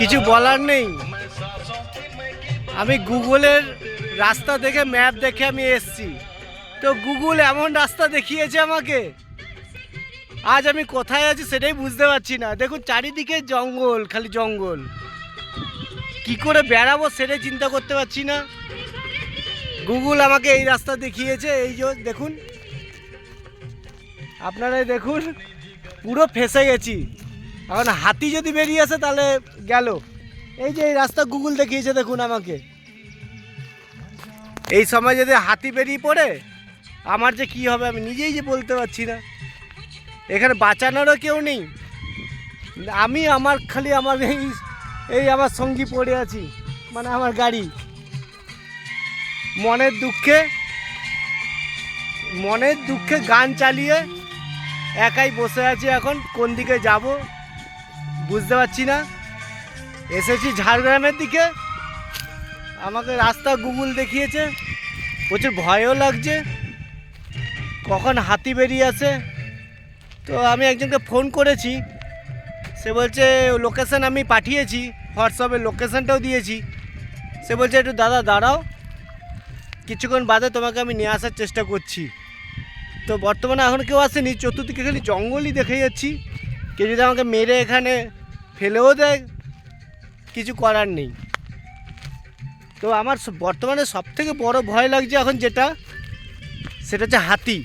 কিছু বলার নেই। আমি গুগলের রাস্তা দেখে, ম্যাপ দেখে আমি এসছি, তো গুগল এমন রাস্তা দেখিয়েছে আমাকে, আজ আমি কোথায় আছি সেটাই বুঝতে পারছি না। দেখুন চারিদিকে জঙ্গল, খালি জঙ্গল, কি করে বেড়াবো সেটাই চিন্তা করতে পারছি না। গুগল আমাকে এই রাস্তা দেখিয়েছে, এই যে দেখুন, আপনারাই দেখুন, পুরো ফেঁসে গেছি। এখন হাতি যদি বেরিয়ে আসে তাহলে গেল। এই যে এই রাস্তা গুগল দেখিয়েছে, দেখুন আমাকে। এই সময় যদি হাতি বেরিয়ে পড়ে আমার যে কি হবে আমি নিজেই যে বলতে পারছি না। এখানে বাঁচানোরও কেউ নেই, আমি আমার খালি আমার এই আমার সঙ্গী পড়ে আছি, মানে আমার গাড়ি। মনের দুঃখে গান চালিয়ে একাই বসে আছি। এখন কোন দিকে যাব বুঝতে পারছি না। এসেছি ঝাড়গ্রামের দিকে, আমাকে রাস্তা গুগল দেখিয়েছে, প্রচুর ভয়ও লাগছে, কখন হাতি বেরিয়ে আসে। তো আমি একজনকে ফোন করেছি, সে বলছে লোকেশান আমি পাঠিয়েছি, হোয়াটসঅ্যাপে লোকেশানটাও দিয়েছি। সে বলছে একটু দাদা দাঁড়াও, কিছুক্ষণ বাদে তোমাকে আমি নিয়ে আসার চেষ্টা করছি। তো বর্তমানে এখন কেউ আসেনি, চতুর্দিকে খালি জঙ্গলই দেখে যাচ্ছি। কেউ যদি আমাকে মেরে এখানে ফেলেও দেয় কিছু করার নেই। তো আমার বর্তমানে সবথেকে বড় ভয় লাগছে এখন যেটা, সেটা হচ্ছে হাতি।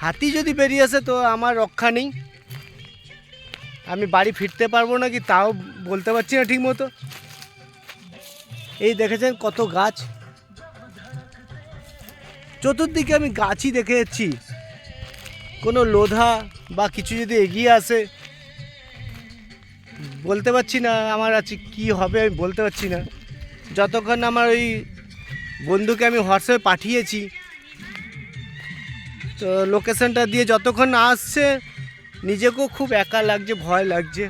হাতি যদি বেরিয়ে আসে তো আমার রক্ষা নেই, আমি বাড়ি ফিরতে পারবো না কি তাও বলতে পারছি না ঠিক মতো। এই দেখেছেন কত গাছ, চতুর্দিকে আমি গাছই দেখে যাচ্ছি। কোনো লোধা বা কিছু যদি এগিয়ে আসে বলতে পারছি না আমার আছে কি হবে, আমি বলতে পারছি না। যতক্ষণ আমার ওই বন্ধুকে আমি হোয়াটসঅ্যাপে পাঠিয়েছি, তো লোকেশানটা দিয়ে যতক্ষণ না আসছে নিজেকেও খুব একা লাগছে, ভয় লাগছে,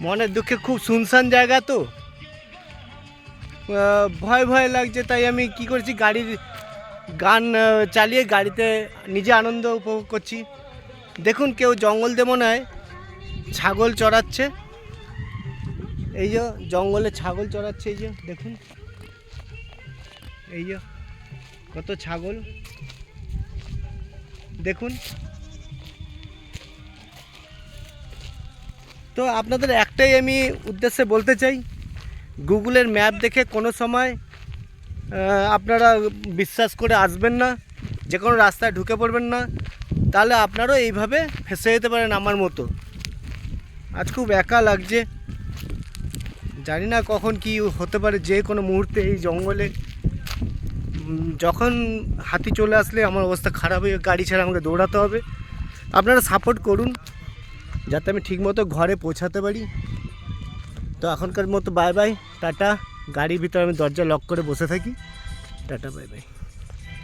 মনের দুঃখে খুব শুনশান জায়গা, তো ভয় ভয় লাগছে। তাই আমি কি করছি, গাড়ির গান চালিয়ে গাড়িতে নিজে আনন্দ উপভোগ করছি। দেখুন কেউ জঙ্গল দিয়ে মনে হয় ছাগল চড়াচ্ছে, এই যে জঙ্গলে ছাগল চড়াচ্ছে, এই যে দেখুন, এই যে কত ছাগল দেখুন। তো আপনাদের একটাই আমি উদ্দেশ্যে বলতে চাই, গুগলের ম্যাপ দেখে কোনো সময় আপনারা বিশ্বাস করে আসবেন না, যে কোনো রাস্তায় ঢুকে পড়বেন না, তাহলে আপনারাও এইভাবে ফেঁসে যেতে পারেন আমার মতো। আজ খুব একা লাগছে, জানি না কখন কি হতে পারে, যে কোনো মুহূর্তে এই জঙ্গলে যখন হাতি চলে আসলে আমার অবস্থা খারাপ হয়ে গাড়ি ছেড়ে আমাকে দৌড়াতে হবে। আপনারা সাপোর্ট করুন যাতে আমি ঠিকমতো ঘরে পৌঁছাতে পারি। তো এখনকার মতো বাই বাই, টাটা। গাড়ির ভিতরে আমি দরজা লক করে বসে থাকি, টাটা বাই বাই।